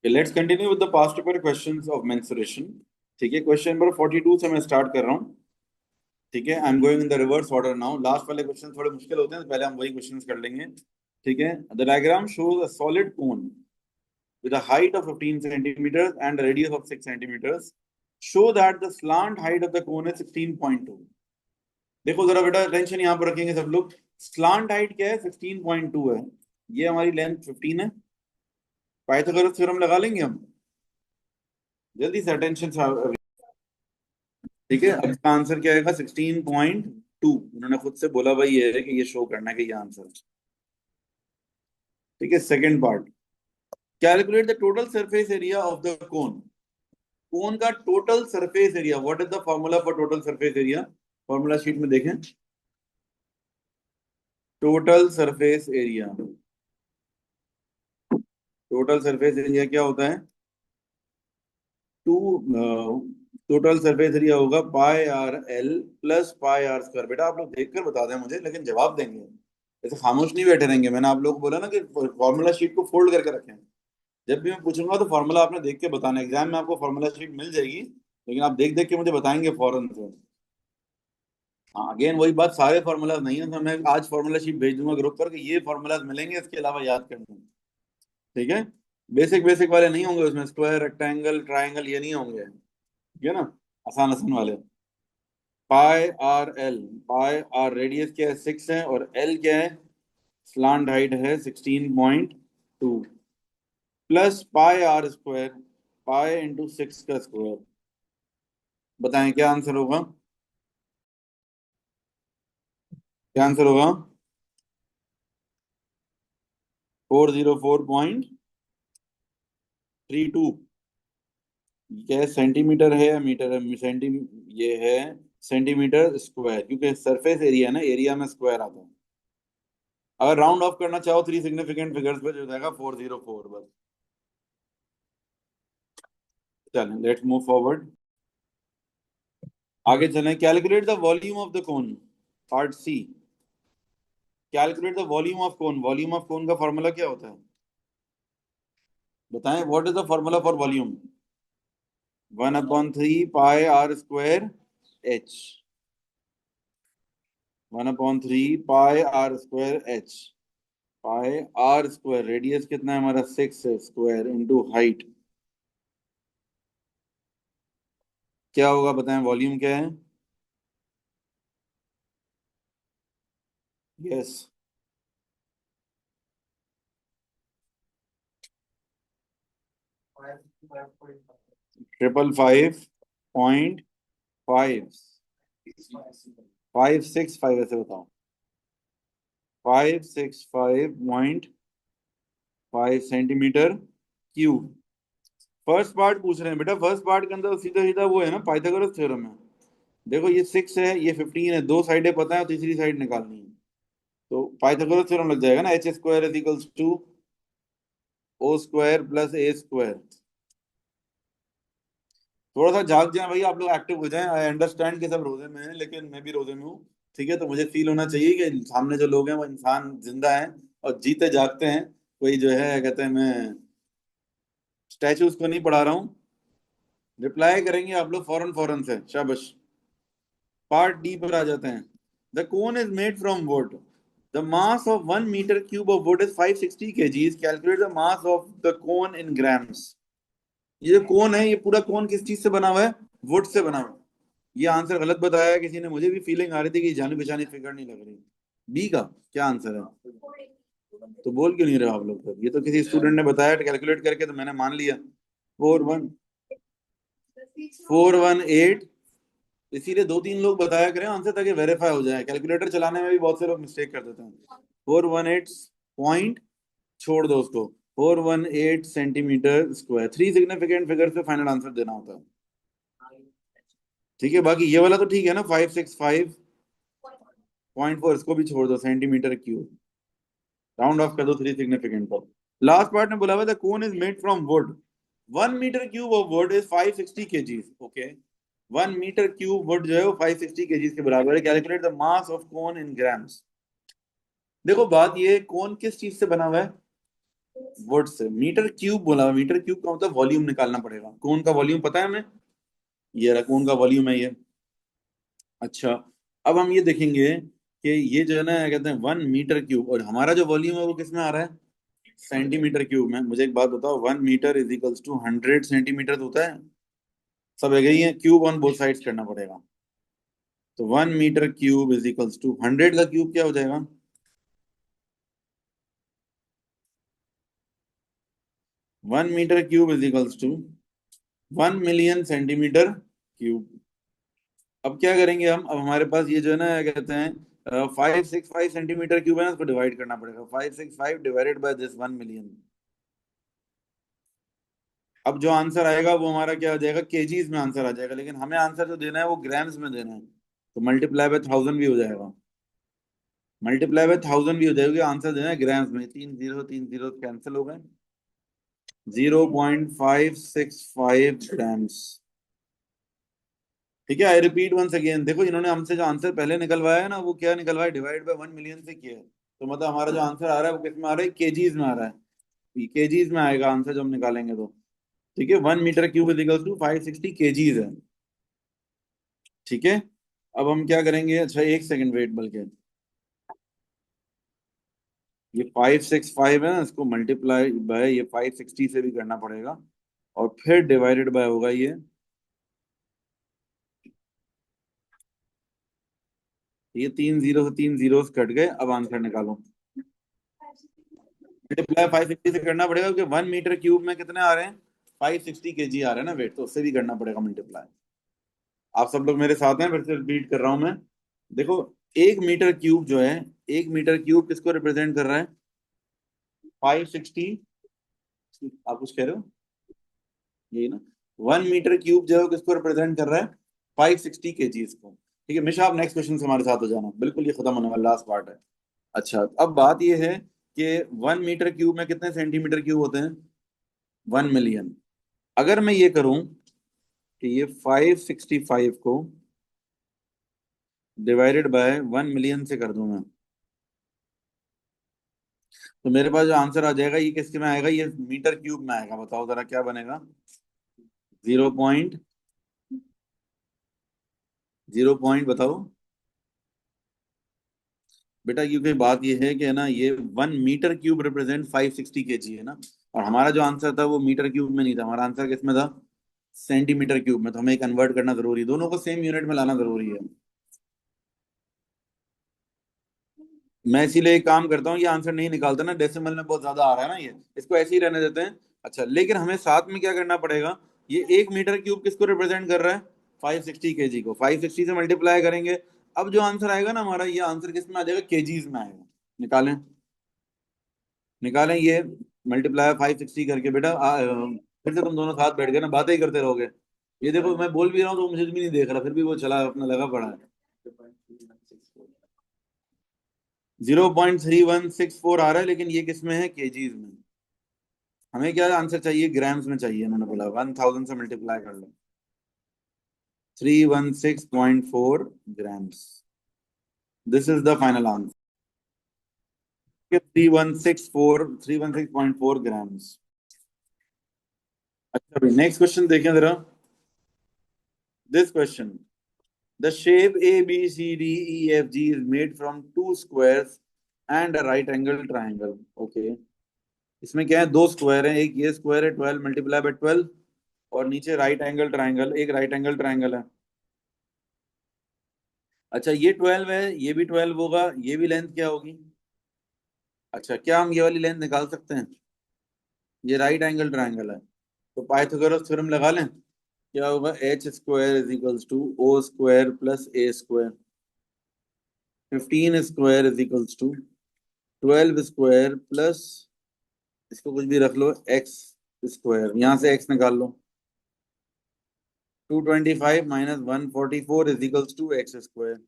Let's continue with the past paper questions of mensuration. ठीक है, question number 42 से मैं स्टार्ट कर रहा हूँ। ठीक है, I am going in the reverse order now. Last वाले क्वेश्चन थोड़े मुश्किल होते हैं, तो पहले हम वही क्वेश्चंस कर लेंगे। ठीक है, the diagram shows a solid cone with a height of 15 centimeters and a radius of 6 centimeters. Show that the slant height of the cone is 16.2. देखो जरा बेटा, टेंशन यहाँ पर रखेंगे सब लोग। स्लांट हाइट क्या है? 16.2 है। ये हमारी लेंथ 15 है। पाइथागोरस थ्योरम लगा लेंगे हम जल्दी से, अटेंशन। ठीक है, अब इसका आंसर क्या आएगा? 16.2। उन्होंने खुद से बोला भाई ये है कि ये शो करना है कि ये आंसर है। ठीक है, second part, calculate the total surface area of the cone. Cone का total surface area, what is the formula for total surface area? Formula sheet में देखें, total surface area. Total surface area क्या होता है? टू टोटल सरफेस एरिया होगा pi r l plus pi r square. बेटा आप लोग देखकर बता दें मुझे, लेकिन जवाब देंगे, ऐसे खामोश नहीं बैठे रहेंगे। मैंने आप लोग को बोला ना कि फॉर्मूला शीट को फोल्ड करके रखें। जब भी मैं पूछूंगा तो फॉर्मूला आपने देख के बताना। एग्जाम में आपको फॉर्मूला शीट मिल जाएगी, लेकिन आप देख देख के मुझे बताएंगे फौरन से। हाँ, अगेन वही बात, सारे फॉर्मूलाज नहीं है तो मैं आज फॉर्मूला शीट भेज दूंगा ग्रुप पर कि ये फॉर्मूलाज मिलेंगे, इसके अलावा याद करना है। ठीक है, बेसिक बेसिक वाले नहीं होंगे उसमें, स्क्वायर रेक्टेंगल ट्राइंगल ये नहीं होंगे। ठीक है ना, आसान आसान वाले। Pi r l, pi r radius क्या है? 6 है, और एल क्या है? स्लांट हाइट है 16.2, plus pi r square, pi into 6 का स्क्वायर। बताएं क्या आंसर होगा? क्या आंसर होगा? 404.32। क्या है, सेंटीमीटर है या मीटर है? ये है सेंटीमीटर स्क्वायर, क्योंकि सरफेस एरिया ना, एरिया में स्क्वायर आता है। अगर राउंड ऑफ करना चाहो थ्री सिग्निफिकेंट फिगर्स पे, जो जाएगा 404 बस। चलें, लेट्स मूव फॉरवर्ड, आगे चलें। Calculate the volume of the cone, part C. Calculate the volume of cone. Volume of cone का फॉर्मूला क्या होता है? बताएं, what is the formula for volume? 1/3 pi r square h. 1/3 pi r square h. Pi r square, radius कितना है हमारा? 6 है, square into height क्या होगा? बताएं, वॉल्यूम क्या है? यस, 555.5, 565, ऐसे बताओ। 565.5 सेंटीमीटर क्यूब। फर्स्ट पार्ट पूछ रहे हैं बेटा, फर्स्ट पार्ट के अंदर तो सीधा सीधा वो है ना, पाइथागोरस थ्योरम है। देखो ये 6 है, ये 15 है, दो साइडें पता है और तीसरी साइड निकालनी है, तो पाइथागोरस थ्योरम लग जाएगा ना। H square is equals to o square plus a square. थोड़ा सा जाग जाए भाई, आप लोग एक्टिव हो जाएं। आई अंडरस्टैंड कि सब रोजे में हैं, लेकिन मैं भी रोजे में हूँ। ठीक है, तो मुझे फील होना चाहिए कि सामने जो लोग हैं वो इंसान जिंदा हैं और जीते जागते हैं। कोई जो है कहते हैं, मैं स्टैचूज को नहीं पढ़ा रहा हूँ। रिप्लाई करेंगे आप लोग फौरन फौरन से, शाबाश। पार्ट डी पर आ जाते हैं। The cone is made from wood. The mass of 1 metre cube of wood is 560 kgs। Calculate the mass of the cone in grams. ये जो कोन है, ये पूरा कोन किस चीज से बना हुआ है? वुड से बना हुआ है। ये आंसर गलत बताया किसी ने, मुझे भी फीलिंग आ रही थी कि जानी पहचानी फिगर नहीं लग रही। बी का क्या आंसर है? तो बोल क्यों नहीं रहे आप लोग? तक ये तो किसी स्टूडेंट ने बताया कैलकुलेट करके, तो मैंने मान लिया। 418। इसीलिए दो तीन लोग बताया करें आंसर, ताकि वेरीफाई हो जाए। कैलकुलेटर चलाने में भी बहुत से लोग मिस्टेक कर देते हैं। 418 पॉइंट, छोड़ दो उसको, 418 centimetre square. Three significant figure से फाइनल आंसर देना होता है। ठीक है, बाकी ये वाला तो ठीक है ना, 565.4, इसको भी छोड़ दो, सेंटीमीटर क्यूब। राउंड ऑफ कर दो थ्री सिग्निफिकेंट पर। लास्ट पार्ट में बोला हुआ था cone is made from wood. 1 metre cube of wood is 560 kgs। Okay, 1 metre cube wood जो है वो 560 kgs के बराबर है। Calculate the mass of cone in grams. देखो बात ये, कोन किस चीज से बना हुआ है? Would say. मीटर क्यूब बोला, मीटर क्यूब का मतलब वॉल्यूम निकालना पड़ेगा। कौन का वॉल्यूम पता है हमें? ये रहा, कौन का वॉल्यूम है ये। अच्छा, अब हम ये देखेंगे कि ये जो है ना, क्या कहते हैं, 1 मीटर क्यूब, और हमारा जो वॉल्यूम है वो किस में आ रहा है? सेंटीमीटर क्यूब में। मुझे एक बात बताओ, 1 metre is equals to 100 centimetre होता है? सब है ही है, क्यूब ऑन बोथ साइड्स करना पड़ेगा। तो 1 metre cube is equals to 100 का क्यूब क्या हो जाएगा? 1 metre cube is equals to 1 million centimetre cube. अब क्या करेंगे हम? अब हमारे पास ये जो है ना, क्या कहते हैं, 565 सेंटीमीटर क्यूब है ना, उसको डिवाइड करना पड़ेगा। 565 डिवाइडेड बाय दिस 1 मिलियन। अब जो आंसर आएगा वो हमारा क्या हो जाएगा? केजीज में आंसर आ जाएगा, लेकिन हमें आंसर जो देना है वो ग्राम्स में देना है, तो मल्टीप्लाई बाय 1000 भी हो जाएगा। मल्टीप्लाई बाय 1000 भी हो जाएगी, आंसर देना है ग्राम्स में। तीन जीरो कैंसिल हो गए। 0.565 ग्राम्स। ठीक है, आई रिपीट वंस अगेन। देखो, इन्होंने हमसे जो आंसर पहले निकलवाया है ना, वो क्या निकलवाया? डिवाइड बाय 1 मिलियन से किया है। तो मतलब हमारा जो आंसर आ रहा है वो किस में आ रहा है? केजीज में आ रहा है। केजीज में आएगा आंसर जो हम निकालेंगे तो। ठीक है, 1 metre cube is equal to 560 kgs है। ठीक है, अब हम क्या करेंगे? अच्छा, एक सेकंड वेट, बल्कि ये 565 है ना, इसको मल्टीप्लाई बाय ये 560 से भी करना पड़ेगा, और फिर डिवाइडेड बाय होगा ये। ये तीन जीरो कट गए, अब आंसर निकालो। मल्टीप्लाई 560 से करना पड़ेगा, क्योंकि 1 मीटर क्यूब में कितने आ रहे हैं? 560 केजी आ रहे हैं ना वेट, तो उससे भी करना पड़ेगा मल्टीप्लाई। आप सब लोग मेरे साथ हैं? फिर से रिपीट कर रहा हूं मैं। देखो, 1 मीटर क्यूब जो है, 1 मीटर क्यूब किसको रिप्रेजेंट कर रहा है? 560। आप कुछ कह रहे हो? यही ना। 1 मीटर क्यूब जो है, किसको रिप्रेजेंट कर रहा है? 560 केजीज को। ठीक है मिशा, आप नेक्स्ट क्वेश्चन से हमारे साथ हो जाना, बिल्कुल ये खत्म होने वाला लास्ट पार्ट है। अच्छा, अब बात ये है कि 1 मीटर क्यूब में कितने सेंटीमीटर क्यूब होते हैं? 1 मिलियन। अगर मैं ये करूं कि ये 565 को डिवाइडेड बाय 1 मिलियन से कर दूं मैं, तो मेरे पास जो आंसर आ जाएगा ये किसके में आएगा? ये मीटर क्यूब में आएगा। बताओ जरा क्या बनेगा? 0.0 बताओ बेटा, क्योंकि बात ये है कि है ना, ये 1 मीटर क्यूब रिप्रेजेंट 560 केजी है ना, और हमारा जो आंसर था वो मीटर क्यूब में नहीं था, हमारा आंसर किस में था? सेंटीमीटर क्यूब में। तो हमें कन्वर्ट करना जरूरी है, दोनों को सेम यूनिट में लाना जरूरी है। मैं इसीलिए एक काम करता हूँ, ये आंसर नहीं निकालता ना, डेसिमल में बहुत ज्यादा आ रहा है ना, ये इसको ऐसे ही रहने देते हैं। अच्छा, लेकिन हमें साथ में क्या करना पड़ेगा? ये 1 मीटर क्यूब किसको रिप्रेजेंट कर रहा है? 560 केजी को। 560 से मल्टीप्लाई करेंगे, अब जो आंसर आएगा ना हमारा, ये आंसर किस में आ जाएगा? केजीज में आएगा। निकालें, निकालें ये। मल्टीप्लाई 560 करके बेटा, फिर से तुम दोनों साथ बैठ गए ना, बातें ही करते रहोगे। ये देखो, मैं बोल भी रहा हूँ तो मुझे भी नहीं देख रहा, फिर भी वो चला अपना लगा पड़ा है। 0.3164 आ रहा है, लेकिन ये किस में है? केजीज में। हमें क्या आंसर चाहिए? ग्राम्स में चाहिए। उन्होंने बोला 1000 से मल्टीप्लाई कर लो। 316.4 grams. This is the final answer. 316.4 अच्छा भाई, नेक्स्ट क्वेश्चन देखें जरा। This question, the shape ABCDEFG is made from two squares and a right angle triangle. Okay, इसमें क्या है? दो स्क्वायर है, एक ये स्क्वायर है 12 मल्टीप्लाई बाय 12, और नीचे राइट एंगल ट्राइंगल, एक राइट एंगल ट्राइंगल है। अच्छा, ये 12 है, ये भी 12 होगा, ये भी लेंथ क्या होगी? अच्छा, क्या हम ये वाली लेंथ निकाल सकते हैं? ये राइट एंगल ट्राइंगल है, तो पाइथागोरस थ्योरम लगा लें। क्या होगा? H² is equals to O² plus A²। 15² is equals to 12² plus, इसको कुछ भी रख लो, X², यहाँ से X निकाल लो। 225 minus 144 is equals to X²।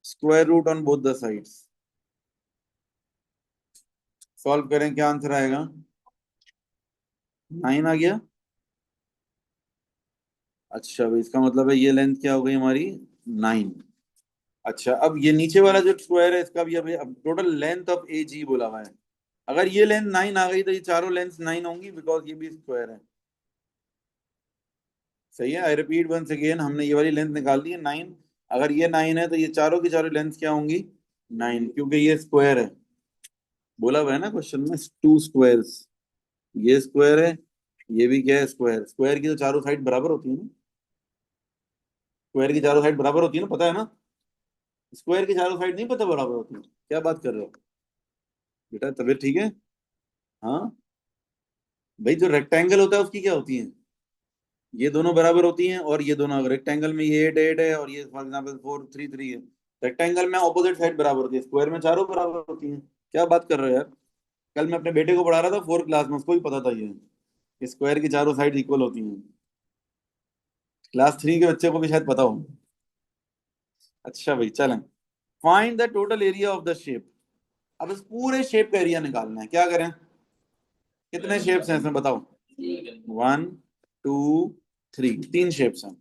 Square root on both the sides. Solve करें, क्या आंसर आएगा? 9 आ गया। अच्छा भाई, इसका मतलब है ये लेंथ क्या हो गई हमारी? 9। अच्छा, अब ये नीचे वाला जो स्क्वायर है, इसका भी अब टोटल लेंथ ऑफ AG बोला हुआ है। अगर ये लेंथ 9 आ गई तो ये चारों लेंथ 9 होंगी, बिकॉज ये भी स्क्वायर है। सही है। आई रिपीट वंस अगेन, हमने ये वाली लेंथ निकाल दी है 9। अगर ये 9 है तो ये चारों की चारों लेंथ क्या होंगी? 9, क्योंकि ये स्क्वायर है। बोला हुआ है ना क्वेश्चन में, टू स्क्वायर्स। ये स्क्वायर है, ये भी क्या है? स्क्वायर। स्क्वायर की तो चारों साइड बराबर होती है ना। स्क्वायर की चारों साइड बराबर होती है ना, पता है ना? स्क्वायर की चारों साइड नहीं पता बराबर होती है? क्या बात कर रहे हो बेटा, तबीयत ठीक है? हाँ भाई, जो रेक्टेंगल होता है उसकी क्या होती है? ये दोनों बराबर होती हैं, और ये दोनों, अगर रेक्टेंगल में ये 8 8 है और ये फॉर एग्जांपल 4 3 3 है, रेक्टेंगल में ऑपोजिट साइड बराबर होती है, स्क्वायर में चारों बराबर होती हैं। क्या बात कर रहे हो यार? कल मैं अपने बेटे को पढ़ा रहा था 4 क्लास में, उसको भी पता था ये स्क्वायर की चारों साइड इक्वल होती हैं। क्लास 3 के बच्चे को भी शायद पता हो। अच्छा भाई चलें। Find the total area of the shape. अब इस पूरे शेप का एरिया निकालना है, क्या करें? कितने शेप्स हैं इसमें बताओ? 1 2 3, 3 शेप्स हैं।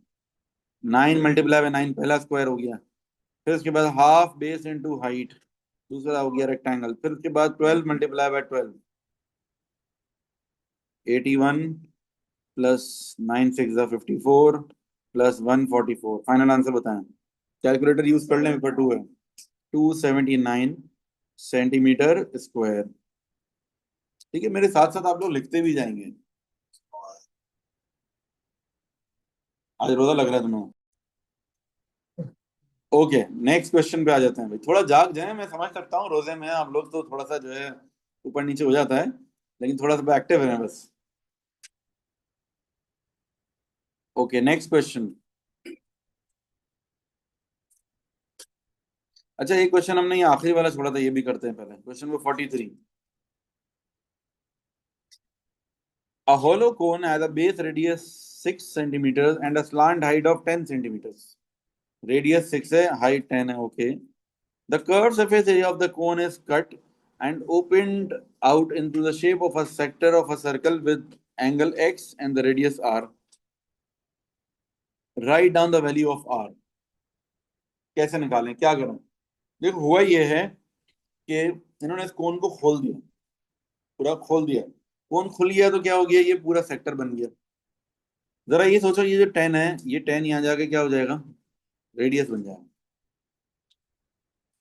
9 मल्टीप्लाई बाय 9 पहला स्क्वायर हो गया। फिर उसके बाद हाफ बेस इंटू हाइट, दूसरा हो गया रेक्टेंगल। फिर उसके बाद 12 multiply by 12, 81 plus 9 6 54 plus 144। Final answer बताएं। कैलकुलेटर यूज कर लें, पेपर 2 है। 279 सेंटीमीटर स्क्वायर। ठीक है, मेरे साथ साथ आप लोग लिखते भी जाएंगे। आज रोजा लग रहा है तुम्हें? ओके, नेक्स्ट क्वेश्चन पे आ जाते हैं भाई। थोड़ा जाग जाए, मैं समझ सकता हूँ रोजे में आप लोग तो थोड़ा सा जो है ऊपर नीचे हो जाता है, लेकिन थोड़ा सा एक्टिव है बस। Okay, next question. अच्छा, एक क्वेश्चन हमने ये आखिरी वाला छोड़ा था, ये भी करते हैं पहले। Question number 43। A hollow cone has a base radius 6 centimeters and a slant height of 10 centimeters. Radius 6 है, height 10 है, okay. The curved surface area of the cone is cut and opened out into the shape of a sector of a circle with angle x and the radius r. Write down the value of r. कैसे निकालें, क्या करें? देखो, हुआ ये है कि इन्होंने इस कोन को खोल दिया, पूरा खोल दिया। कोन खुल गया तो क्या हो गया? ये पूरा सेक्टर बन गया। जरा ये सोचो, ये जो 10 है, ये 10 यहाँ जाके क्या हो जाएगा? रेडियस बन जाएगा।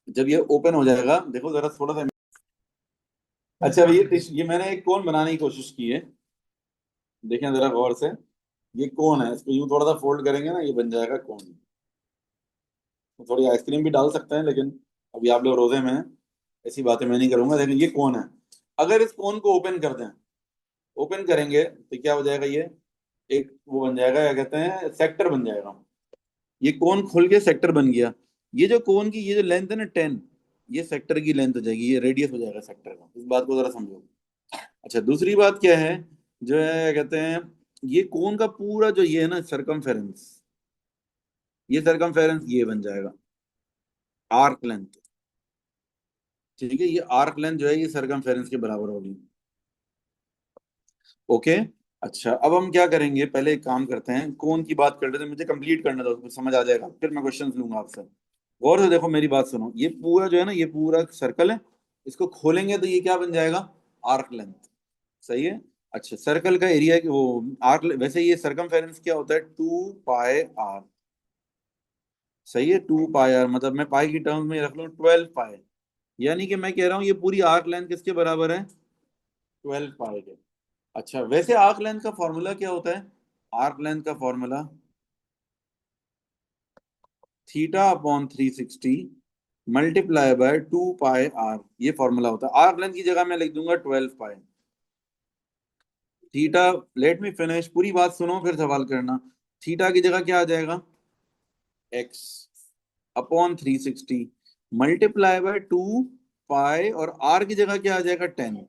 जब ये ओपन हो जाएगा, देखो जरा थोड़ा सा। अच्छा अब ये मैंने एक कोन बनाने की कोशिश की है। देखें जरा गौर से। ये कोन है, इसको यूं थोड़ा सा फोल्ड करेंगे ना, ये बन जाएगा कोन। तो थोड़ी आइसक्रीम भी डाल सकते हैं, लेकिन अभी आप लोग रोजे में हैं, ऐसी बातें मैं नहीं करूंगा। लेकिन ये कोन है। अगर इस कोन को ओपन कर दें, ओपन करेंगे तो क्या हो जाएगा? ये एक वो बन जाएगा, क्या कहते हैं, सेक्टर बन जाएगा। ये कोन खुल के सेक्टर बन गया। ये जो कोन की ये जो लेंथ है ना 10, ये सेक्टर की लेंथ हो जाएगी, ये रेडियस हो जाएगा सेक्टर का। इस बात को जरा समझो। अच्छा, दूसरी बात क्या है? जो है क्या कहते हैं, ये कोन का पूरा जो ये है ना सरकमफेरेंस, ये सरकमफेरेंस ये बन जाएगा आर्क लेंथ। ठीक है, ये आर्क लेंथ जो है ये सरकमफेरेंस के बराबर होगी। ओके। अच्छा, अब हम क्या करेंगे, पहले एक काम करते हैं, कोन की बात कर रहे थे, मुझे कंप्लीट करने दो, फिर समझ आ जाएगा, फिर मैं क्वेश्चन लूंगा आपसे। गौर से देखो, मेरी बात सुनो। ये पूरा जो है ना, ये पूरा सर्कल है। इसको खोलेंगे तो ये क्या बन जाएगा? Arc length. सही है। अच्छा, सर्कल का एरिया वो आर्क, वैसे ये सरकमफेरेंस क्या होता है? 2 पाई आर। सही है, 2 पाई आर, मतलब मैं पाई की टर्म्स में रख लूँ 12 पाई। यानी कि मैं कह रहा हूँ ये पूरी आर्क लेंथ किसके बराबर है? 12 पाई के। अच्छा, वैसे आर्क लेंथ का फॉर्मूला क्या होता है? आर्क लेंथ का formula θ/360 multiply by 2 pi r, ये फॉर्मूला होता है। आर्क लेंथ की जगह मैं लिख दूंगा 12 पाई। थीटा, लेट मी फिनिश, पूरी बात सुनो फिर सवाल करना। थीटा की जगह क्या आ जाएगा? x/360 मल्टीप्लाई बाय 2 पाई, और आर की जगह क्या आ जाएगा? 10।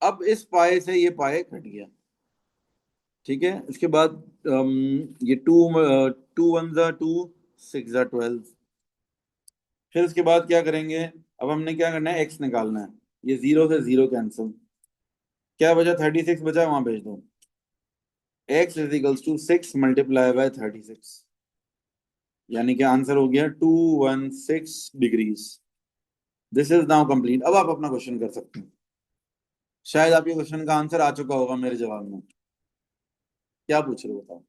अब इस पाए से ये पाए कट गया। ठीक है, इसके बाद ये टू वन जा टू, 6 जा 12। फिर उसके बाद क्या करेंगे? अब हमने क्या करना है? एक्स निकालना है। ये जीरो से जीरो कैंसिल, क्या बचा? 36 बचा, वहां भेज दो। x = 6 मल्टीप्लाई बाय 36, यानी कि आंसर हो गया 216 degrees. This is now complete. अब आप अपना क्वेश्चन कर सकते हैं। शायद आपके क्वेश्चन का आंसर आ चुका होगा मेरे जवाब में। क्या पूछ रहे हो बताओ।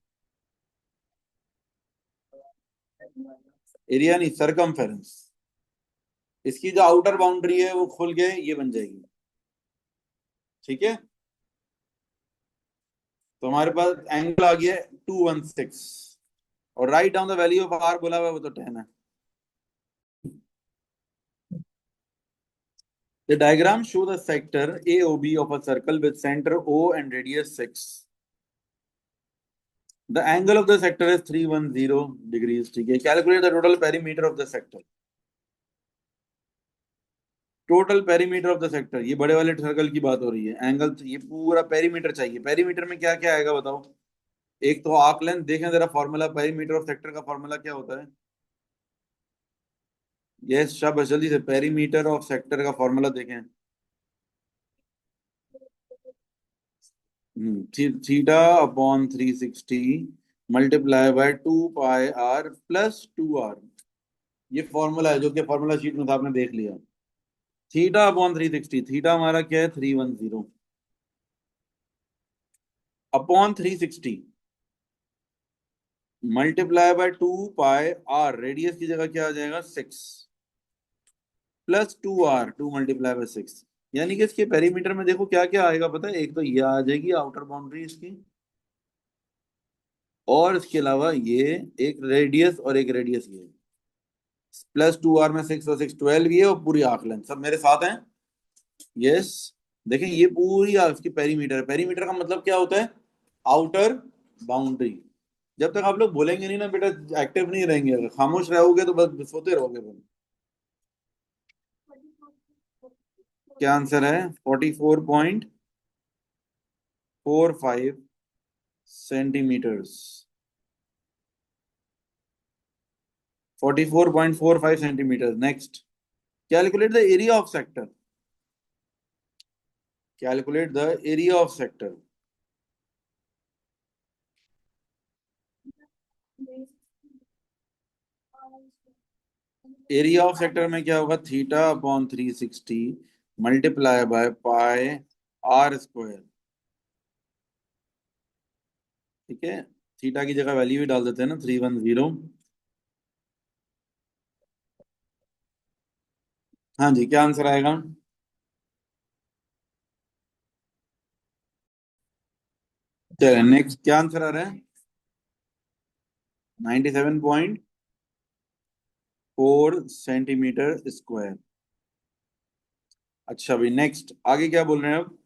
एरिया नहीं, सरकमफेरेंस। इसकी जो आउटर बाउंड्री है वो खुल के ये बन जाएगी। ठीक है, तो हमारे पास एंगल आ गया 216, और write down the value of r बोला हुआ है, वो तो 10 है। The diagram show the sector AOB of a circle with center O and radius 6. The angle of the sector is 310 degrees. ठीक है, calculate the total perimeter of the sector. Total perimeter of the sector, ये बड़े वाले circle की बात हो रही है। एंगल, ये पूरा पेरीमीटर चाहिए। पेरीमीटर में क्या क्या आएगा बताओ। एक तो आर्क लेंथ, देखें जरा फॉर्मूला पेरीमीटर ऑफ सेक्टर का फॉर्मूला क्या होता है। ये शाबाश, जल्दी से पेरीमीटर ऑफ सेक्टर का फॉर्मूला देखें। Theta upon 360 multiply by 2 pi r plus 2r। ये फॉर्मूला है जो कि फॉर्मूला शीट में था, आपने देख लिया। थीटा अपॉन 360, थीटा हमारा क्या है 310, upon 360 multiply by 2 pi r, radius की जगह क्या आ जाएगा 6, प्लस 2r, 2 मल्टीप्लाई बाय 6। यानी कि इसके पेरीमीटर में देखो क्या क्या आएगा पता है। एक तो ये आ जाएगी आउटर बाउंड्री इसकी, और इसके अलावा ये एक रेडियस और एक रेडियस ये, +2r में 6 और 6 12 ये, और पूरी आर्क लेंथ। सब मेरे साथ हैं। यस, देखें ये पूरी इसकी पेरीमीटर है। पेरीमीटर का मतलब क्या होता है, आउटर बाउंड्री। जब तक आप लोग बोलेंगे नहीं ना बेटा, एक्टिव नहीं रहेंगे। अगर खामोश रहोगे तो बस सोते रहोगे बस। क्या आंसर है, 44.45 centimetres. 44.45 centimetre. Next, calculate the area of sector. Calculate the area of sector. Area of sector में क्या होगा, theta upon 360 multiply by pi r square. ठीक है, थीटा की जगह वैल्यू भी डाल देते हैं ना, 310। हाँ जी, क्या आंसर आएगा। चलिए नेक्स्ट, क्या आंसर आ रहा है, 97.4 सेंटीमीटर स्क्वायर। अच्छा भाई, नेक्स्ट आगे क्या बोल रहे हैं अब।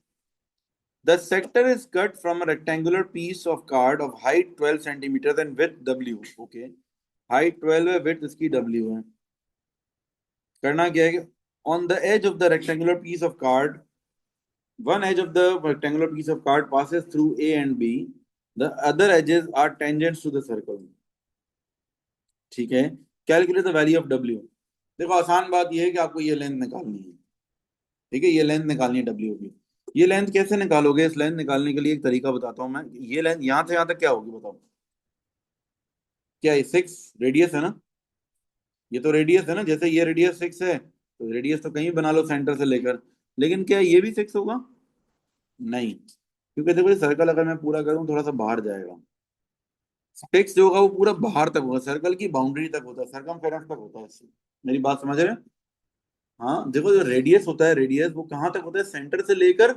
The sector is cut from a rectangular piece of card of height 12 centimeters and width W. Okay, height 12 है, width इसकी W है। करना क्या है कि on the edge of the rectangular piece of card, one edge of the rectangular piece of card passes through A and B. The other edges are tangents to the circle. ठीक है, calculate the value of W। देखो आसान बात यह है कि आपको ये लेंथ निकालनी है। ठीक है, ये लेंथ निकालनी है W की। ये लेंथ कैसे निकालोगे, इस लेंथ निकालने के लिए एक तरीका बताता हूँ मैं। ये लेंथ यहाँ से यहाँ तक क्या होगी बताओ। क्या ये 6 रेडियस है ना, ये तो रेडियस है ना। जैसे ये रेडियस 6 है, तो रेडियस तो कहीं बना लो सेंटर से लेकर। लेकिन क्या ये भी 6 होगा, नहीं, क्योंकि देखो ये सर्कल अगर मैं पूरा करूँ थोड़ा सा बाहर जाएगा। 6 जो होगा वो पूरा बाहर तक होगा, सर्कल की बाउंड्री तक होता है, सरकमफेरेंस तक होता है इससे। मेरी बात समझ रहे हैं। हाँ देखो, जो रेडियस होता है, रेडियस वो कहाँ तक होता है, सेंटर से लेकर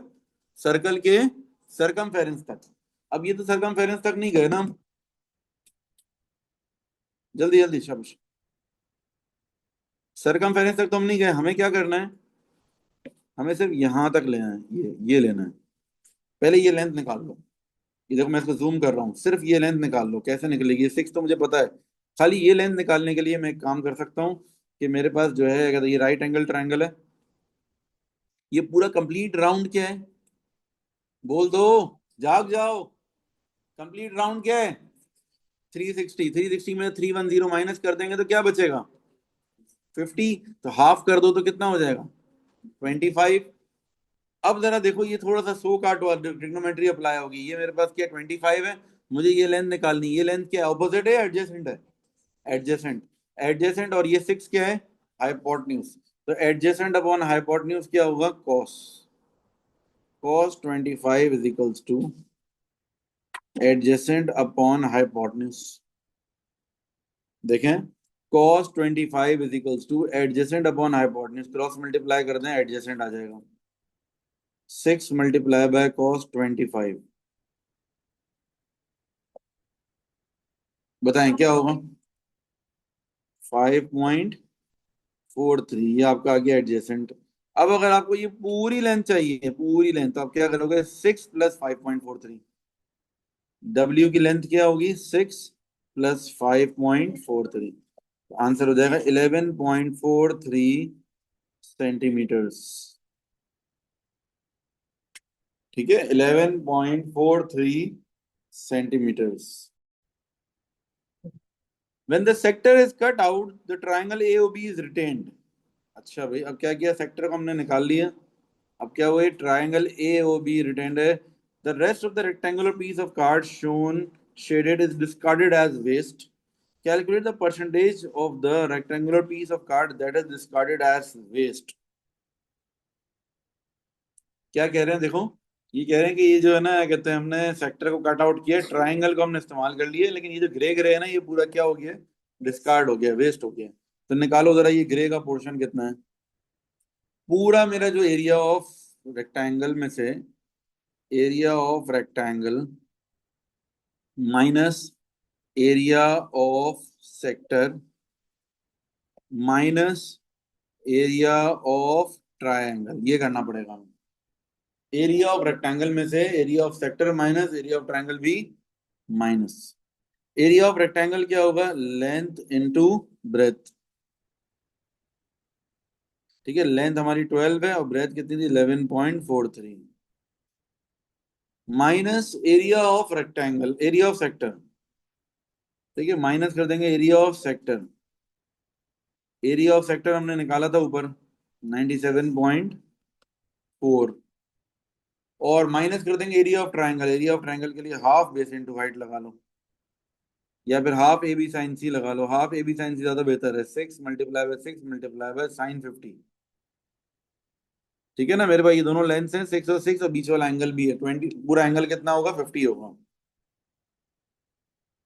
सर्कल के सरकमफेरेंस तक। अब ये तो सरकमफेरेंस तक नहीं गए ना हम। जल्दी जल्दी शब्द, सरकमफेरेंस तक तो हम नहीं गए। हमें क्या करना है, हमें सिर्फ यहां तक लेना है, ये लेना है। पहले ये लेंथ निकाल लो। ये देखो मैं इसको जूम कर रहा हूँ, सिर्फ ये लेंथ निकाल लो। कैसे निकलेगी, 6 तो मुझे पता है। खाली ये लेंथ निकालने के लिए मैं एक काम कर सकता हूँ कि मेरे पास जो है, अगर ये राइट एंगल ट्रायंगल है, ये पूरा कंप्लीट राउंड क्या है, बोल दो, जाग जाओ। कंप्लीट राउंड क्या है, 360। 360 में 310 माइनस कर देंगे तो क्या बचेगा, 50। तो हाफ कर दो तो कितना हो जाएगा, 25। अब जरा देखो, ये थोड़ा सा सो काट हुआ, ट्रिग्नोमेट्री अप्लाई होगी। ये मेरे पास क्या 25 है, मुझे ये लेंथ निकालनी। ये लेंथ क्या है, ऑपोजिट है या एडजेसेंट है, एडजेसेंट। एडजेसेंट, और ये 6 क्या है, हाइपोटेन्यूज। तो एडजेसेंट अपॉन हाइपोटेन्यूज क्या होगा? Cos. Cos 25 is equals two adjacent upon hypotenuse. देखें, cos 25 is equals two adjacent upon hypotenuse, cross multiply कर दें एडजेसेंट आ जाएगा। 6 मल्टीप्लाई बाय cos 25, बताएं क्या होगा? 5.43, ये आपका आ गया एडजेसेंट। अब अगर आपको ये पूरी लेंथ चाहिए, पूरी लेंथ, तो आप क्या करोगे? 6 प्लस 5.43, डब्ल्यू की लेंथ क्या होगी? 6 प्लस 5.43, आंसर हो जाएगा 11.43 सेंटीमीटर्स। ठीक है, 11.43 centimetres. When the sector is cut out, the triangle AOB is retained. अच्छा भाई, अब क्या किया? सेक्टर को हमने निकाल लिया, अब क्या हुआ? ट्राइंगल AOB रिटेन्ड है। The rest of the rectangular piece of card shown shaded is discarded as waste. Calculate the percentage of the rectangular piece of card that is discarded as waste. क्या कह रहे हैं देखो, ये कह रहे हैं कि ये जो है ना, कहते हैं हमने सेक्टर को कट आउट किया, ट्राइंगल को हमने इस्तेमाल कर लिया, लेकिन ये जो ग्रे ग्रे है ना, ये पूरा क्या हो गया? डिस्कार्ड हो गया, वेस्ट हो गया। तो निकालो जरा ये ग्रे का पोर्शन कितना है। पूरा मेरा जो एरिया ऑफ रेक्टेंगल में से, area of rectangle minus area of sector minus area of triangle, ये करना पड़ेगा हमें। एरिया ऑफ रेक्टेंगल में से area of sector minus area of triangle भी माइनस। एरिया ऑफ रेक्टेंगल क्या होगा? Length into breadth. ठीक है, लेंथ हमारी 12 है और ब्रेथ कितनी थी? 11.43, minus area of rectangle, area of sector. ठीक है, माइनस कर देंगे area of sector. Area of sector हमने निकाला था ऊपर 97.4, और माइनस कर देंगे area of triangle. Area of triangle के लिए हाफ बेस इनटू हाइट लगा लो, या फिर हाफ ए बी साइन सी लगा लो। हाफ ए बी साइन सी ज्यादा बेहतर है। 6 multiply by 6 multiply by sine 50। ठीक है ना मेरे भाई, ये दोनों लेंथ हैं 6 और 6, और बीच वाला एंगल भी है 20। पूरा एंगल कितना होगा? 50 होगा।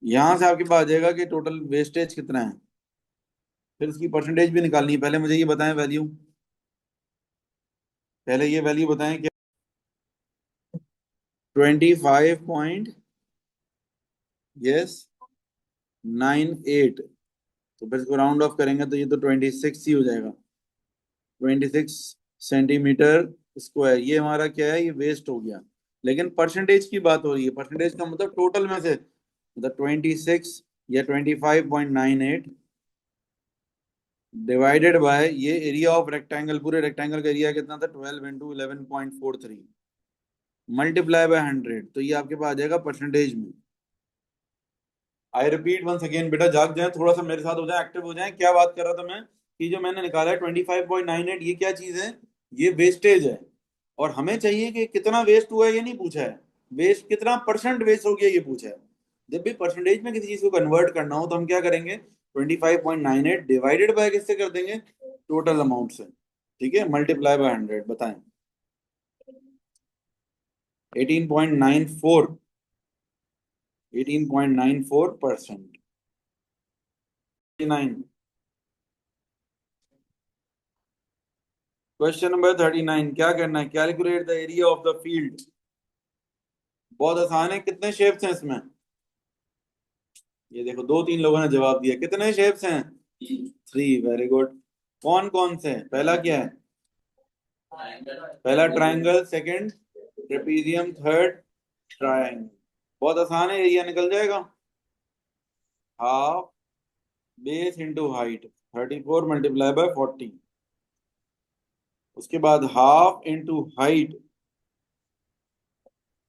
यहां से आपके पास आ जाएगा कि टोटल वेस्टेज कितना है। फिर उसकी परसेंटेज भी निकालनी है। पहले मुझे ये बताएं वैल्यू, पहले ये वैल्यू बताएं कि 25 यस 98, तो फिर इसको राउंड ऑफ करेंगे तो ये तो 26 ही हो जाएगा। 26 सेंटीमीटर स्क्वायर, ये हमारा क्या है? ये वेस्ट हो गया। लेकिन परसेंटेज की बात हो रही है, परसेंटेज का मतलब टोटल में से, मतलब 26 या 25.98 डिवाइडेड बाय ये एरिया ऑफ रेक्टेंगल। पूरे रेक्टेंगल का एरिया कितना था? 12 इंटू 11.43 मल्टीप्लाई बाय 100, तो ये आपके पास आ जाएगा परसेंटेज में। आई रिपीट वंस अगेन, बेटा जाग जाए, थोड़ा सा मेरे साथ हो जाए, एक्टिव हो जाए। क्या बात कर रहा था मैं? कि जो मैंने निकाला है 25.98, ये क्या चीज है? ये वेस्टेज है। और हमें चाहिए कि कितना वेस्ट हुआ है, ये नहीं पूछा है। वेस्ट कितना परसेंट वेस्ट हो गया, ये पूछा है। जब भी परसेंटेज में किसी चीज को कन्वर्ट करना हो तो हम क्या करेंगे? 25.98 डिवाइडेड बाय किससे कर देंगे? टोटल अमाउंट से। ठीक है, मल्टीप्लाई बाय 100, बताएं। 18.94, 18.94%। 39, क्वेश्चन नंबर 39, क्या करना है? Calculate the area of the field. बहुत आसान है। कितने शेप्स हैं इसमें? ये देखो, दो तीन लोगों ने जवाब दिया। कितने शेप्स हैं? 3, वेरी गुड। कौन कौन से हैं? पहला क्या है? पहला triangle, second trapezium, third triangle. बहुत आसान है, एरिया निकल जाएगा। Half base into height, 34 multiply by 40। उसके बाद half into height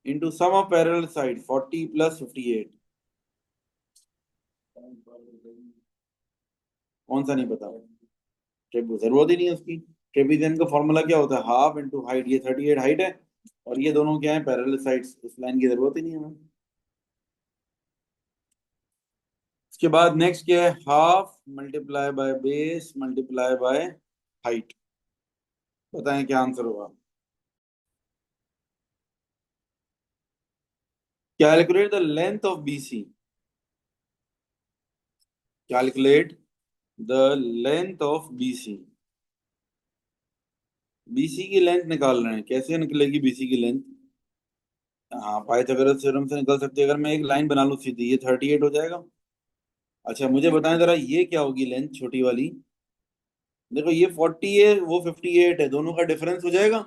into sum of parallel side, 40 plus 58। कौन सा नहीं पता? जरूरत ही नहीं है उसकी। ट्रेपीजियम का फॉर्मूला क्या होता है? Half into height. ये 38 हाइट है, और ये दोनों क्या है? Parallel sides. इस लाइन की जरूरत ही नहीं है हमें। उसके बाद नेक्स्ट क्या है? Half multiply by base multiply by height. बताएं क्या आंसर होगा। Calculate the length of BC. Calculate the length of BC. BC की लेंथ निकाल रहे हैं, कैसे निकलेगी बीसी की लेंथ? हाँ, पाइथागोरस थ्योरम से निकल सकती है। अगर मैं एक लाइन बना लूं सीधी, ये 38 हो जाएगा। अच्छा मुझे बताएं जरा, ये क्या होगी लेंथ छोटी वाली? देखो ये 40 है, वो 58 है, दोनों का डिफरेंस हो जाएगा।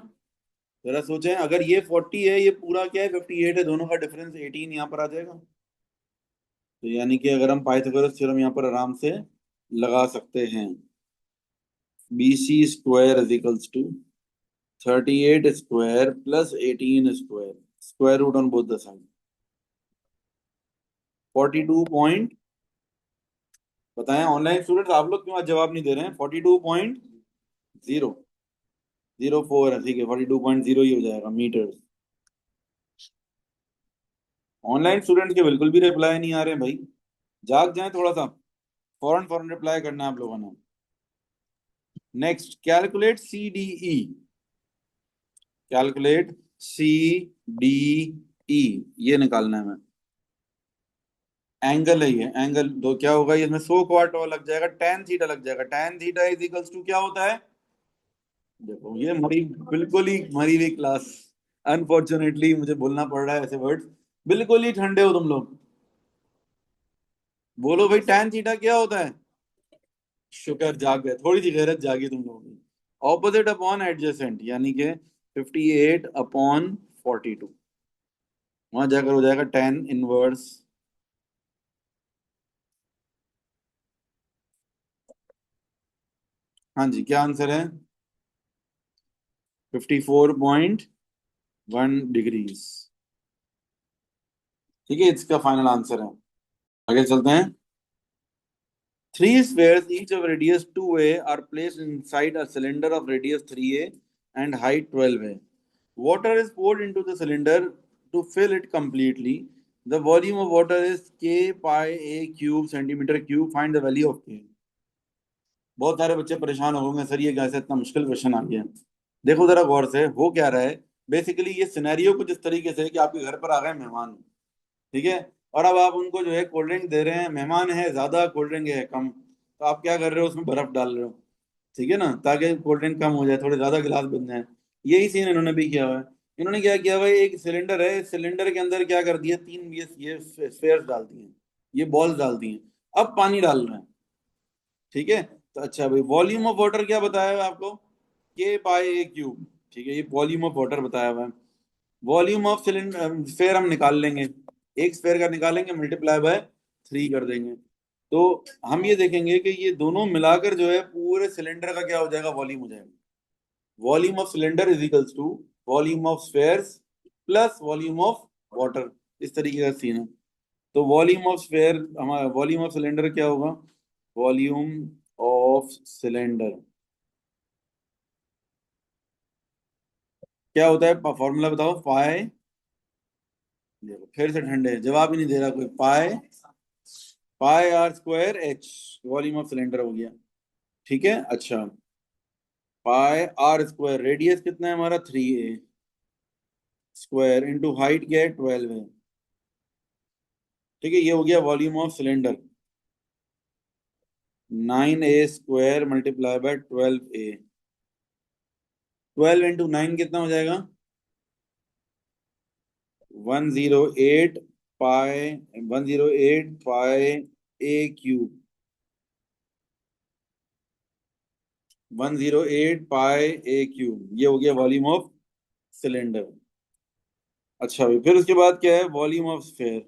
जरा सोचें, अगर ये 40 है, ये पूरा क्या है 58 है, दोनों का डिफरेंस 18 यहाँ पर आ जाएगा। तो यानी कि अगर हम पाइथागोरस थ्योरम यहाँ पर आराम से लगा सकते हैं, B C square is equals to 38 square plus 18 square, square root on both the side, 42 point. बताएं ऑनलाइन स्टूडेंट्स, आप लोग क्यों आज जवाब नहीं दे रहे हैं? 42.004 है, ठीक है, 42.0 ही हो जाएगा मीटर। ऑनलाइन स्टूडेंट्स के बिल्कुल भी रिप्लाई नहीं आ रहे हैं भाई, जाग जाएं थोड़ा सा। फौरन फौरन रिप्लाई करना है आप लोगों ने। Next, calculate C D E. Calculate C D E, ये निकालना है हमें। एंगल है ये, एंगल दो क्या होगा, ये इसमें सो क्वाट लग जाएगा, टेन थीटा लग जाएगा। Tan theta is equals to क्या होता है? देखो ये मरी, बिल्कुल ही मरी हुई क्लास। अनफॉर्चुनेटली मुझे बोलना पड़ रहा है ऐसे वर्ड्स। बिल्कुल ही ठंडे हो तुम लोग। बोलो भाई, टेन थीटा क्या होता है? शुक्र जाग गए, थोड़ी सी गैरत जागी तुम लोगों की। ऑपोजिट अपॉन एडजेसेंट, यानी कि 58/42, वहां जाकर हो जाएगा टेन इनवर्स। हाँ जी, क्या आंसर है? 54.1 डिग्रीज। ठीक है, इसका फाइनल आंसर है। आगे चलते हैं। Three spheres, each of radius 2a, are placed inside a cylinder of radius 3a and height 12a. Water is poured into the cylinder to fill it completely. The volume of water is k pi a cube centimeter cube. Find the value of k. बहुत सारे बच्चे परेशान हो गए sir, ये कैसे इतना मुश्किल क्वेश्चन आ गया। देखो जरा गौर से, हो क्या रहा है। बेसिकली ये सिनेरियो कुछ इस तरीके से है कि आपके घर पर आ गए मेहमान, ठीक है, और अब आप उनको जो है कोल्ड ड्रिंक दे रहे हैं। मेहमान है ज्यादा, कोल्ड ड्रिंक है कम, तो आप क्या कर रहे हो, उसमें बर्फ डाल रहे हो, ठीक है ना, ताकि कोल्ड ड्रिंक कम हो जाए, थोड़े ज्यादा गिलास बन जाए। यही सीन इन्होंने भी किया हुआ है। इन्होंने क्या किया हुआ है, एक सिलेंडर है, इस सिलेंडर के अंदर क्या कर दिया, तीन ये स्फेयर्स डाल दिए, ये बॉल्स डाल दिए। अब पानी डाल रहे हैं, ठीक है। तो अच्छा भाई, वॉल्यूम ऑफ वाटर क्या बताया हुआ है आपको? के पाई ए क्यूब, ठीक है, ये वॉल्यूम ऑफ वाटर बताया हुआ है। वॉल्यूम ऑफ सिलेंडर स्फेयर हम निकाल लेंगे, एक स्फेयर का निकालेंगे, मल्टीप्लाई बाय 3 कर देंगे। तो हम ये देखेंगे कि ये दोनों मिलाकर जो है पूरे सिलेंडर का क्या हो जाएगा, वॉल्यूम हो जाएगा। Volume of cylinder is equals to volume of spheres plus volume of water, इस तरीके का सीन है। तो वॉल्यूम ऑफ स्फेयर, हमारा वॉल्यूम ऑफ सिलेंडर क्या होगा? वॉल्यूम ऑफ सिलेंडर क्या होता है, फॉर्मूला बताओ। पाए, देखो फिर से ठंडे, जवाब ही नहीं दे रहा कोई। Pi, pi r square h, volume of cylinder हो गया, ठीक है। अच्छा, पाई आर स्क्वायर, रेडियस कितना है हमारा 3a स्क्वायर, इंटू हाइट क्या है 12 है, ठीक है, ये हो गया volume of cylinder. 9a square multiply by 12a, 12 into 9 कितना हो जाएगा? 108 पाई, 108 पाई ए क्यूब, 108 पाई ए क्यूब, ये हो गया वॉल्यूम ऑफ सिलेंडर। अच्छा भाई, फिर उसके बाद क्या है, volume of sphere.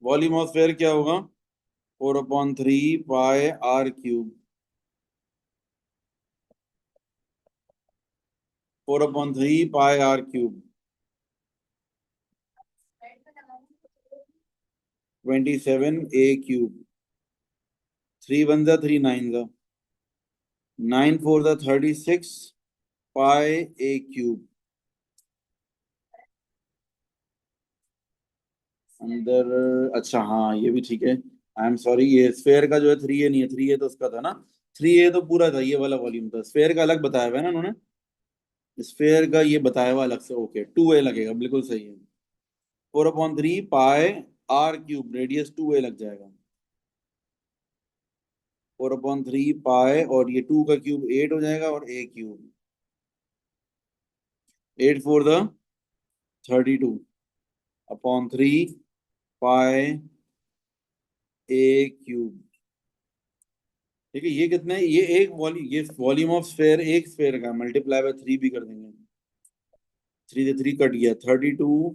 Volume of sphere क्या होगा? 4/3 pi r cube, 4/3 pi r cube, 27a cube, 3 1 जा 3 9 जा, 9 4 जा 36 पाई ए क्यूब। अंदर, अच्छा हाँ ये भी ठीक है, आई एम सॉरी, ये स्फेयर का जो है 3A नहीं है, 3A तो उसका था ना, 3A तो पूरा था, ये वाला वॉल्यूम था, स्फेयर का अलग बताया हुआ है ना उन्होंने, स्फेयर का ये बताया हुआ अलग से, ओके 2A लगेगा, बिल्कुल सही है। 4/3 पाई r क्यूब, रेडियस 2A लग जाएगा। 4/3 पाई, और ये 2 का क्यूब 8 हो जाएगा, और A cube, 8 4 32/3 pi A cube. ठीक है, ये कितना है, ये वॉल्यूम ऑफ स्फेयर, एक स्फेयर का मल्टीप्लाई बाय 3 भी कर देंगे, 3 से 3 कट गया, 32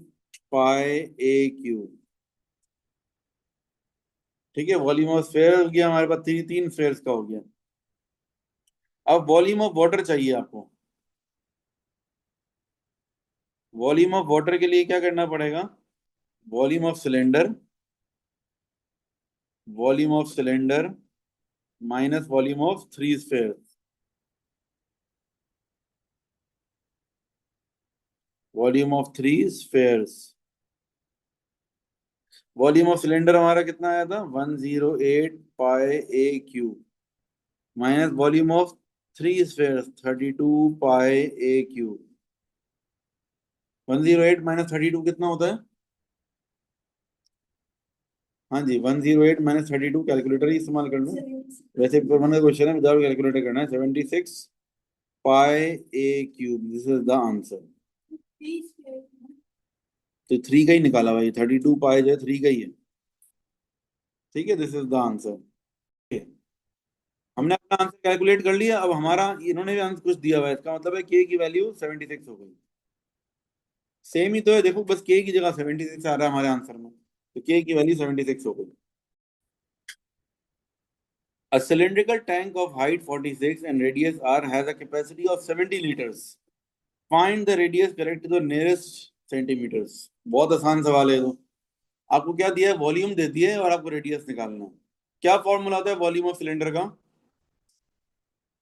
पाई A क्यूब। ठीक है, वॉल्यूम ऑफ स्फेयर हो गया हमारे पास, तीन तीन स्फेयर्स का हो गया। अब वॉल्यूम ऑफ वाटर चाहिए आपको। वॉल्यूम ऑफ वाटर के लिए क्या करना पड़ेगा, volume of cylinder, volume of cylinder minus volume of 3 sphere, volume of 3 spheres. Volume of cylinder हमारा कितना आया था, 108 पाई A cube, minus volume of 3 spheres, 32 pi A cube. 108 minus 32 कितना होता है? हाँ जी, 108 - 32, कैलकुलेटर ही इस्तेमाल कर लो। वैसे पेपर वन का क्वेश्चन है, विदाउट कैलकुलेटर करना है। 76 पाई A cube, this is the answer. तो 3 का ही निकाला भाई, 32 पाई जो है 3 का ही है। ठीक है, दिस इज द आंसर। हमने अपना आंसर कैलकुलेट कर लिया, अब हमारा इन्होंने भी आंसर कुछ दिया हुआ है, इसका मतलब है के की वैल्यू 76 हो गई। सेम ही तो है, देखो बस के की जगह 76 आ रहा है हमारे आंसर में, तो के की वैल्यू 76 हो गई। A cylindrical tank of height 46 and radius r has a capacity of 70 liters. Find the radius correct to the nearest centimeters. बहुत आसान सवाल है तो। आपको क्या दिया है, वॉल्यूम दे दिया है और आपको रेडियस निकालना है। क्या फॉर्मूला होता है वॉल्यूम ऑफ सिलेंडर का?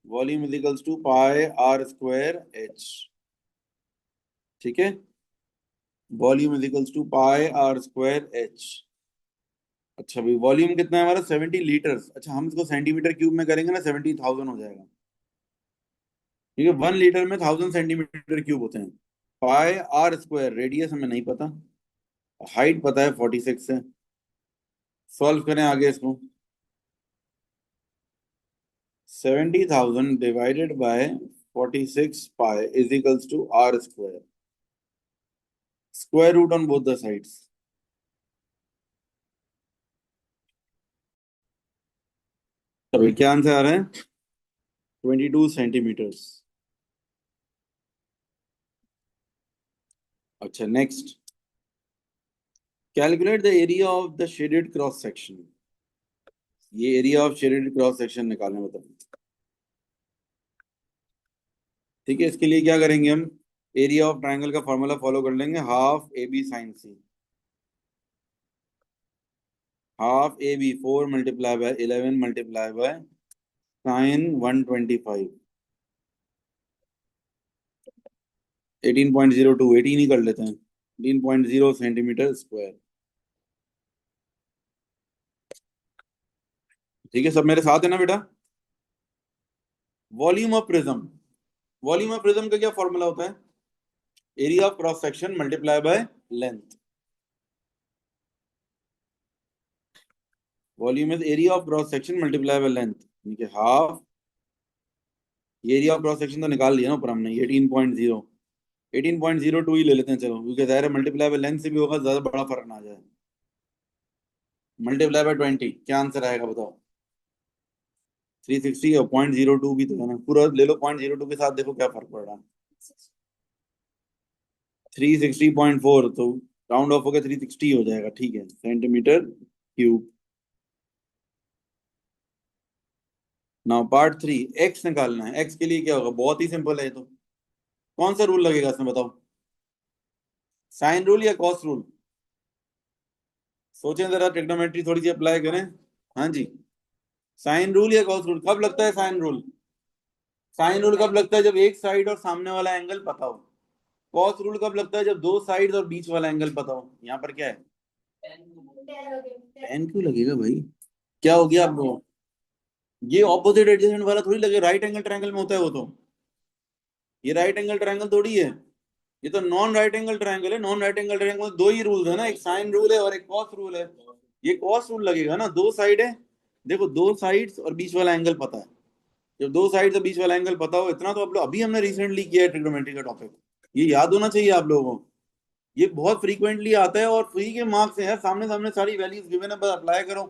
Volume is equals to pi r square h. ठीक है, volume is equals to pi r square h. अच्छा भाई, वॉल्यूम कितना है हमारा, 70 लीटर्स। अच्छा, हम इसको सेंटीमीटर क्यूब में करेंगे ना, 70,000 हो जाएगा। ठीक है, 1 लीटर में 1000 सेंटीमीटर क्यूब होते हैं। पाई आर स्क्वायर, रेडियस हमें नहीं पता, हाइट पता है 46 है। सॉल्व करें आगे इसको। 70,000 divided by 46 pi is equals to r square, square root on both the sides. तभी क्या आंसर आ रहा है, 22 सेंटीमीटर्स। अच्छा, next, calculate the area of the shaded cross section. ये area of shaded cross section निकालना बताओ। ठीक है, इसके लिए क्या करेंगे हम, एरिया ऑफ ट्राइंगल का फॉर्मूला फॉलो कर लेंगे, half a b sine c. Half a b 4 × 11 × sign 125, 18.02, 18 ही कर लेते हैं, 18.0 सेंटीमीटर स्क्वायर। ठीक है, सब मेरे साथ है ना बेटा? Volume of prism, volume of prism का क्या फॉर्मूला होता है, area of cross section multiply by length. Volume is area of cross section multiply by length, यानी कि हाफ, ये एरिया ऑफ क्रॉस सेक्शन तो निकाल लिया ना ऊपर हमने, 18.0, 18.02 ही ले लेते हैं चलो, क्योंकि जाहिर है मल्टीप्लाई बाय लेंथ से भी होगा, ज्यादा बड़ा फर्क ना आ जाए। मल्टीप्लाई बाय 20, क्या आंसर आएगा बताओ? 360, और 0.02 भी तो है ना, पूरा ले लो, 0.02 के साथ देखो क्या फर्क पड़ रहा है। 360.4, तो राउंड ऑफ होकर 360 हो जाएगा। ठीक है, centimetre cube. Now part 3, x निकालना है। एक्स के लिए क्या होगा, बहुत ही सिंपल है ये तो। कौन सा रूल लगेगा इसमें बताओ, साइन रूल या कॉस रूल? सोचें जरा, ट्रिग्नोमेट्री थोड़ी सी अप्लाई करें। हाँ जी, साइन रूल या कॉस रूल, कब लगता है साइन रूल? साइन रूल कब लगता है, जब एक साइड और सामने वाला एंगल पता हो। कॉस रूल कब लगता है, जब दो साइड और बीच वाला एंगल पता हो। यहाँ पर क्या है, एन क्यों लगेगा भाई? क्या हो गया आपको? ये ऑपोजिट एडजेसेंट वाला थोड़ी लगे, राइट एंगल ट्रायंगल में होता है वो तो। ये राइट एंगल ट्रायंगल थोड़ी है, ये तो नॉन राइट एंगल ट्रायंगल है। नॉन राइट एंगल ट्रायंगल में दो ही रूल है ना, एक साइन रूल है और एक कॉस रूल है। ये कॉस रूल लगेगा ना, दो साइड है। देखो, दो साइड्स और बीच वाला एंगल पता है। जब दो साइड्स और बीच वाला एंगल पता हो, इतना तो आप लोग अभी हमने रिसेंटली किया है ट्रिग्नोमेट्री का टॉपिक, ये याद होना चाहिए आप लोगों को। ये बहुत फ्रीक्वेंटली आता है और फ्री के मार्क्स है, सामने सामने सारी वैल्यूज गिवन है, बस अप्लाई करो।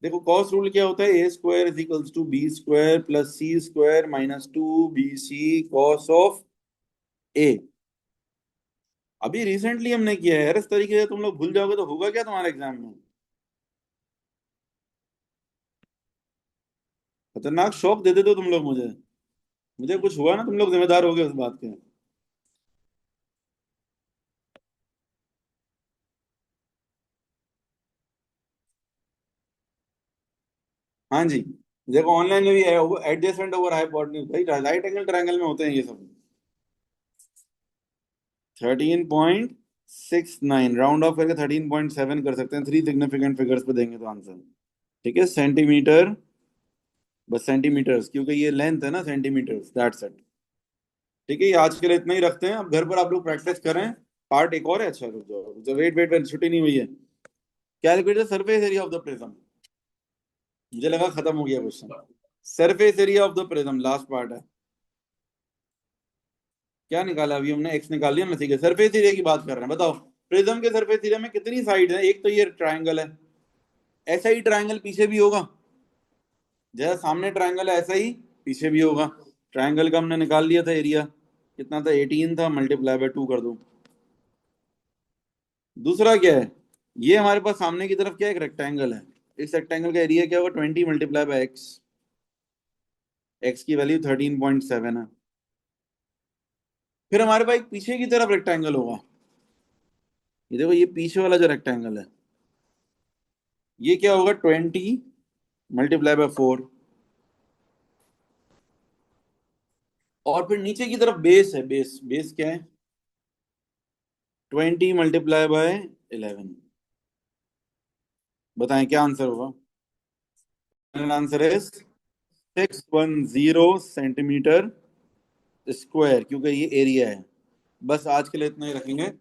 देखो, कॉस रूल क्या होता है? A square is equals to b square plus c square minus two b c cos of a. अभी रिसेंटली हमने किया है यार, इस तरीके से तुम लोग भूल जाओगे तो होगा क्या तुम्हारे एग्जाम में? खतरनाक शौक दे देते हो तुम लोग मुझे। मुझे कुछ हुआ ना, तुम लोग जिम्मेदार हो गए उस बात के। हाँ जी। देखो, ऑनलाइन में भी है वो, एडजेसेंट ओवर हाइपोटेन्यूज, भाई राइट एंगल ट्रायंगल में होते हैं ये सब। 13.69 राउंड ऑफ करके 13.7 कर सकते हैं, थ्री सिग्निफिकेंट फिगर्स पे देंगे तो आंसर। ठीक है, सेंटीमीटर, बस सेंटीमीटर्स, क्योंकि ये लेंथ है ना, सेंटीमीटर्स, दैट्स इट। ठीक है, ये आज के लिए इतना ही रखते हैं, अब घर पर आप लोग प्रैक्टिस करें। पार्ट एक और है, अच्छा रुक जाओ, वेट वेट वेट, छुट्टी नहीं हुई है। Calculate the surface area of the prism. मुझे लगा खत्म हो गया question. Surface area of the prism last part है। क्या निकाला अभी हमने? एक्स निकाल लिया ना, ठीक है। सरफेस एरिया की बात कर रहे हैं, बताओ। प्रिज्म के सरफेस एरिया में कितनी साइड है? एक तो ये ट्रायंगल है, ऐसा ही ट्रायंगल पीछे भी होगा। जैसा सामने ट्रायंगल है ऐसा ही पीछे भी होगा। ट्रायंगल का हमने निकाल लिया था एरिया, कितना था? 18 था, मल्टीप्लाई बाय 2 कर दो। दूसरा क्या है? ये हमारे पास सामने की तरफ क्या है? एक रेक्टेंगल है। इस रेक्टेंगल का एरिया क्या होगा? 20 मल्टीप्लाई बाय एक्स। एक्स की वैल्यू 13.7 है। फिर हमारे पास एक पीछे की तरफ रेक्टेंगल होगा। ये देखो, ये पीछे वाला जो रेक्टेंगल है, ये क्या होगा? 20 मल्टीप्लाई बाय 4। और फिर नीचे की तरफ बेस है, बेस बेस क्या है? 20 मल्टीप्लाई बाय 11। बताएं क्या आंसर होगा? आंसर इज 610 सेंटीमीटर स्क्वायर, क्योंकि ये एरिया है। बस आज के लिए इतना ही रखेंगे।